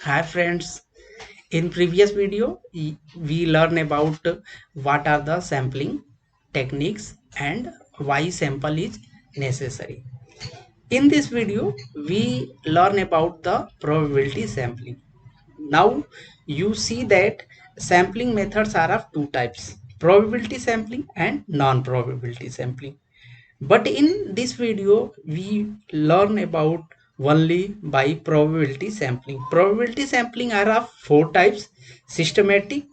Hi friends, in previous video we learn about what are the sampling techniques and why sample is necessary. In this video we learn about the probability sampling. Now you see that sampling methods are of two types, probability sampling and non-probability sampling. But in this video, we learn about only by probability sampling. Probability sampling are of four types: systematic,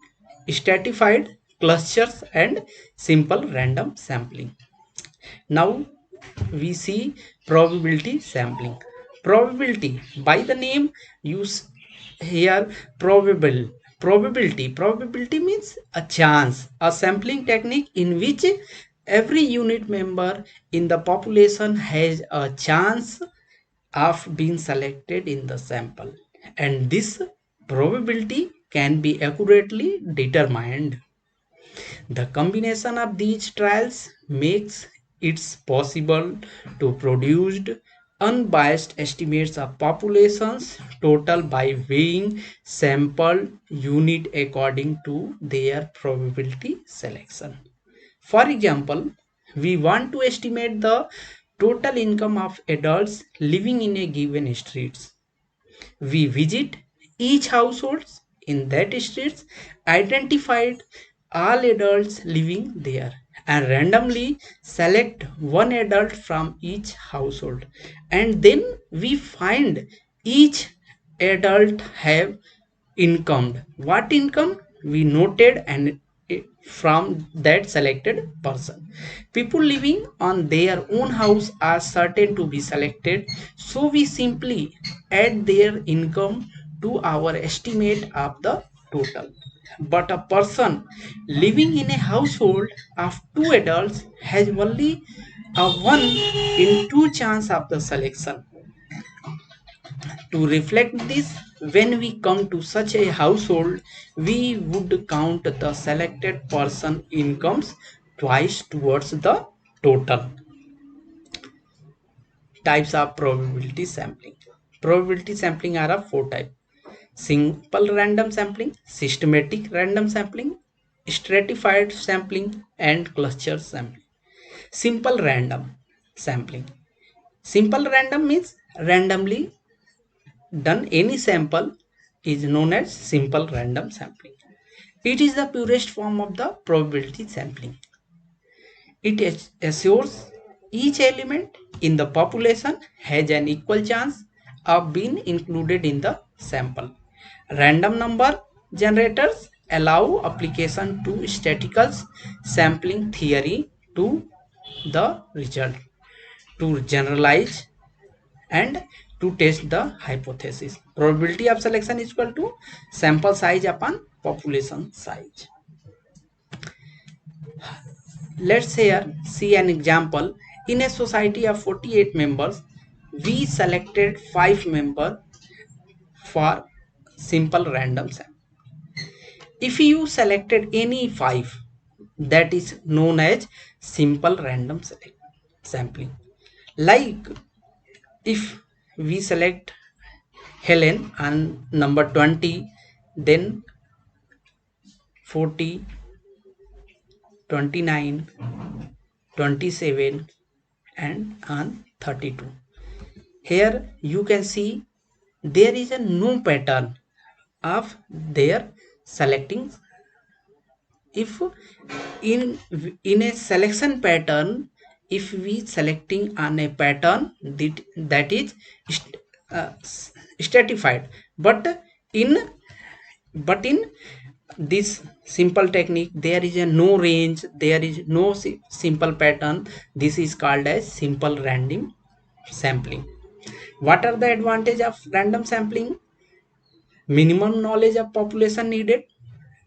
stratified, clusters, and simple random sampling. Now we see probability sampling. Probability, by the name use here, probable. Probability means a chance, a sampling technique in which every unit member in the population has a chance of being selected in the sample, and this probability can be accurately determined. The combination of these trials makes it possible to produce unbiased estimates of populations total by weighing sample unit according to their probability selection. For example, we want to estimate the total income of adults living in a given street. We visit each household in that street, identified all adults living there, and randomly select one adult from each household. And then we find each adult have income. What income? We noted and from that selected person. People living on their own house are certain to be selected, so we simply add their income to our estimate of the total. But a person living in a household of two adults has only a 1 in 2 chance of the selection. To reflect this, when we come to such a household, we would count the selected person incomes twice towards the total. Types of probability sampling. Probability sampling are of four types: simple random sampling, systematic random sampling, stratified sampling, and cluster sampling. Simple random sampling. Simple random means randomly done any sample is known as simple random sampling. It is the purest form of the probability sampling. It assures each element in the population has an equal chance of being included in the sample. Random number generators allow application to statistical sampling theory to the result to generalize and to test the hypothesis. Probability of selection is equal to sample size upon population size. Let's here see an example. In a society of 48 members, we selected 5 members for simple random sample. If you selected any 5, that is known as simple random sampling. Like if we select Helen and number 20, then 40, 29, 27 and on 32. Here you can see there is a no pattern of their selecting. If in a selection pattern, if we selecting on a pattern that is uh, stratified, but in in this simple technique there is a no range, there is no simple pattern. This is called as simple random sampling. What are the advantage of random sampling? Minimum knowledge of population needed,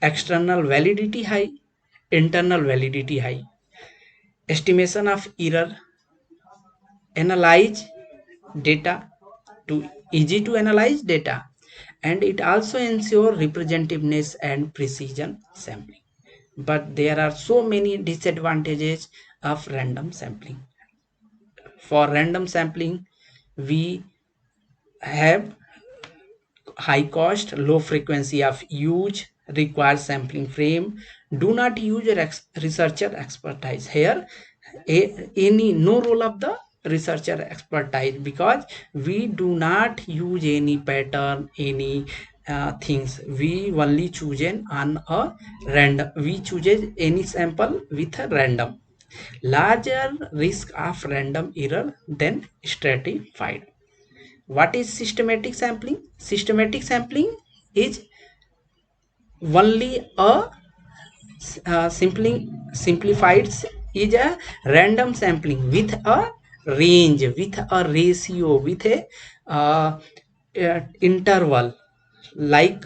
external validity high, internal validity high, estimation of error, analyze data to easy to analyze data, and it also ensure representativeness and precision sampling. But there are so many disadvantages of random sampling. For random sampling, we have high cost, low frequency of use, requires sampling frame, do not use researcher expertise. Here any no role of the researcher expertise, because we do not use any pattern, any things. We only choose on a random, we choose any sample with a random, larger risk of random error than stratified. What is systematic sampling? Systematic sampling is only a simplified is a random sampling with a range, with a ratio, with a interval. Like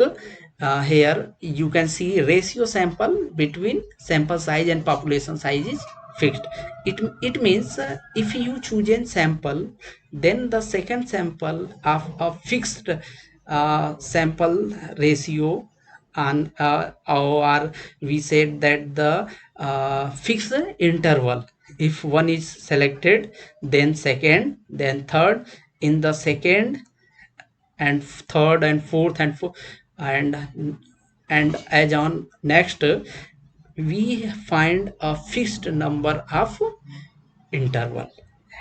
here you can see ratio sample between sample size and population size is fixed. It means if you choose a sample, then the second sample of a fixed sample ratio, and or we said that the fixed interval, if one is selected, then second, then third, in the second and third and fourth and as on next, we find a fixed number of interval.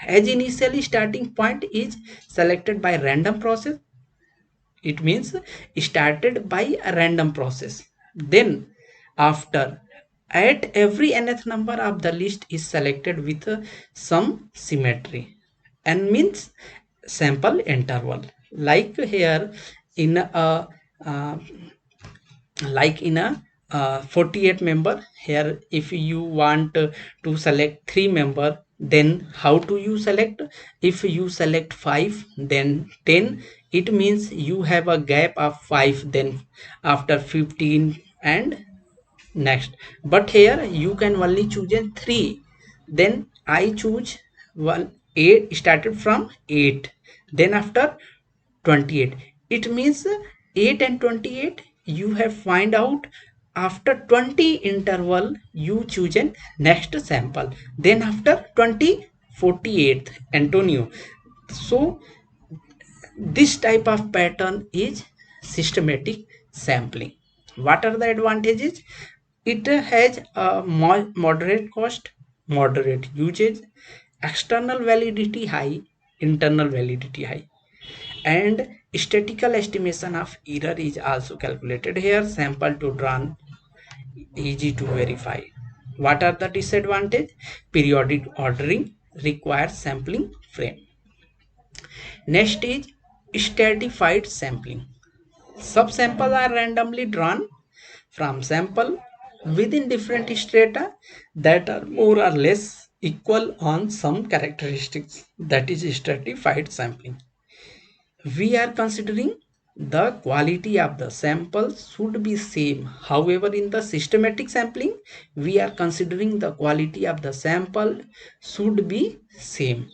As initially starting point is selected by random process, it means started by a random process, then after at every nth number of the list is selected with some symmetry, and means sample interval. Like here in a uh, like in a 48 member, here if you want to select 3 member, then how do you select? If you select 5 then 10, it means you have a gap of 5, then after 15 and next. But here you can only choose a 3, then I choose one 8, started from 8, then after 28, it means 8 and 28 you have find out after 20 interval, you choose a next sample, then after 20 48 Antonio. So this type of pattern is systematic sampling. What are the advantages? It has a moderate cost, moderate usage, external validity high, internal validity high, and statistical estimation of error is also calculated here. Sample to run, easy to verify. What are the disadvantage? Periodic ordering, requires sampling frame. Next is stratified sampling. Subsamples are randomly drawn from sample within different strata that are more or less equal on some characteristics. That is stratified sampling. We are considering the quality of the sample should be same. However, in the systematic sampling, we are considering the quality of the sample should be same.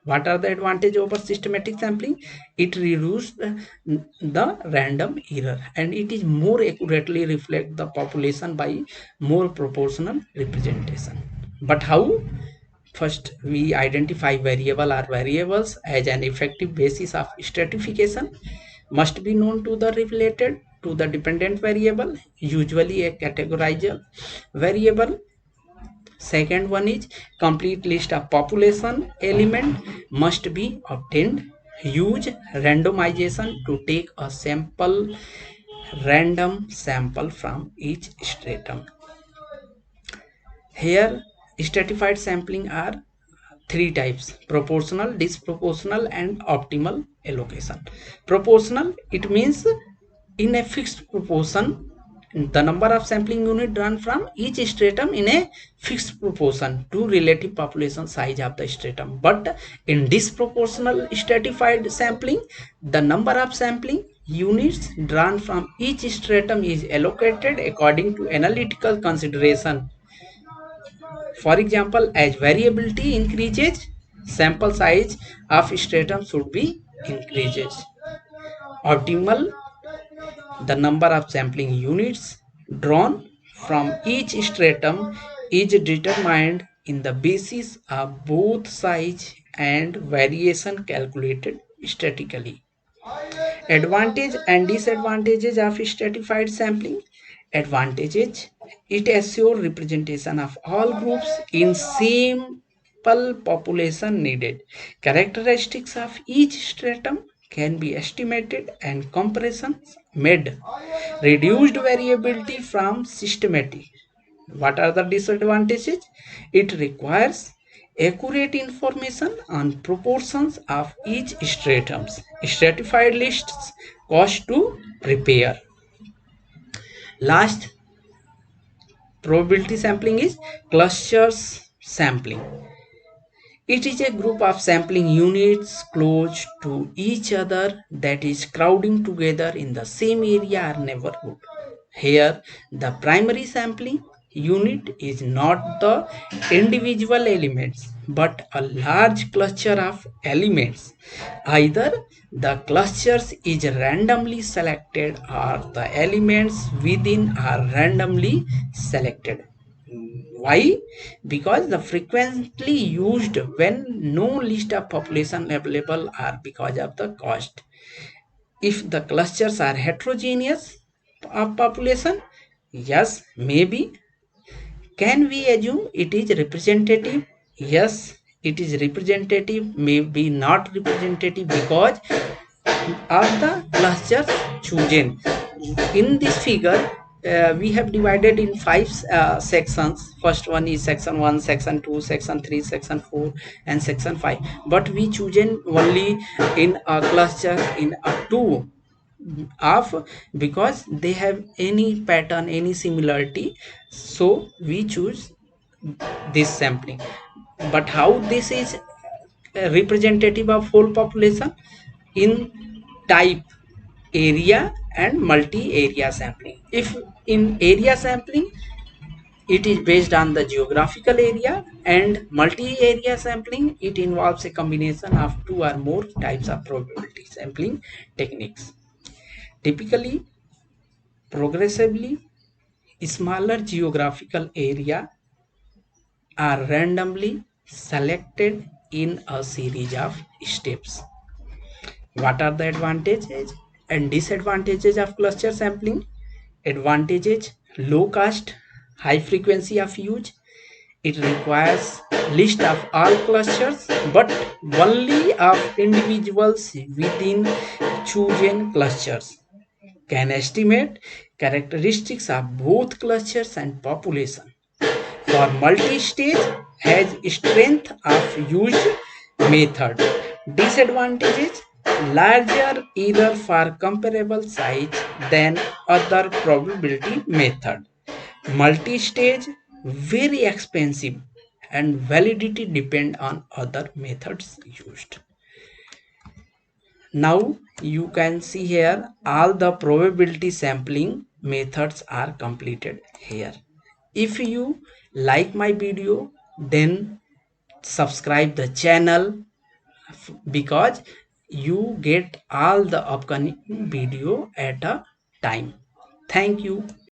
What are the advantage over systematic sampling? It reduces the random error, and it is more accurately reflect the population by more proportional representation. But how? First, we identify variable or variables as an effective basis of stratification, must be known to the related to the dependent variable, usually a categorizer variable. Second one is complete list of population element must be obtained. Use randomization to take a sample, random sample from each stratum. Here, stratified sampling are three types: proportional, disproportional, and optimal allocation. Proportional, it means in a fixed proportion, the number of sampling unit run from each stratum in a fixed proportion to relative population size of the stratum. But in disproportional stratified sampling, the number of sampling units drawn from each stratum is allocated according to analytical consideration. For example, as variability increases, sample size of stratum should be increases. Optimal, the number of sampling units drawn from each stratum is determined in the basis of both size and variation calculated statically. Advantage and disadvantages of stratified sampling. Advantages: it assures representation of all groups in simple population needed. Characteristics of each stratum can be estimated and comparisons made. Reduced variability from systematic. What are the disadvantages? It requires accurate information on proportions of each stratums. Stratified lists cost to prepare. Last probability sampling is clusters sampling. It is a group of sampling units close to each other that is crowding together in the same area or neighborhood. Here, the primary sampling unit is not the individual elements but a large cluster of elements. Either the clusters is randomly selected or the elements within are randomly selected. Why? Because the frequently used when no list of population available are because of the cost. If the clusters are heterogeneous of population, yes, maybe. Can we assume it is representative? Yes, it is representative, maybe not representative because of the clusters chosen. In this figure, we have divided in five sections. First one is section 1, section 2, section 3, section 4 and section 5, but we chosen only in a cluster in a 2 of, because they have any pattern, any similarity, so we choose this sampling. But how this is representative of whole population? In type, area and multi-area sampling. If in area sampling, it is based on the geographical area, and multi-area sampling, it involves a combination of two or more types of probability sampling techniques. Typically, progressively smaller geographical area are randomly selected in a series of steps. What are the advantages and disadvantages of cluster sampling? Advantages: low cost, high frequency of use. It requires list of all clusters but only of individuals within chosen clusters. Can estimate characteristics of both clusters and population. For multi-stage, has strength of used method. Disadvantages: larger error for comparable size than other probability method. Multi-stage, very expensive and validity depend on other methods used. Now you can see here all the probability sampling methods are completed here. If you like my video, then subscribe the channel, because you get all the upcoming video at a time. Thank you.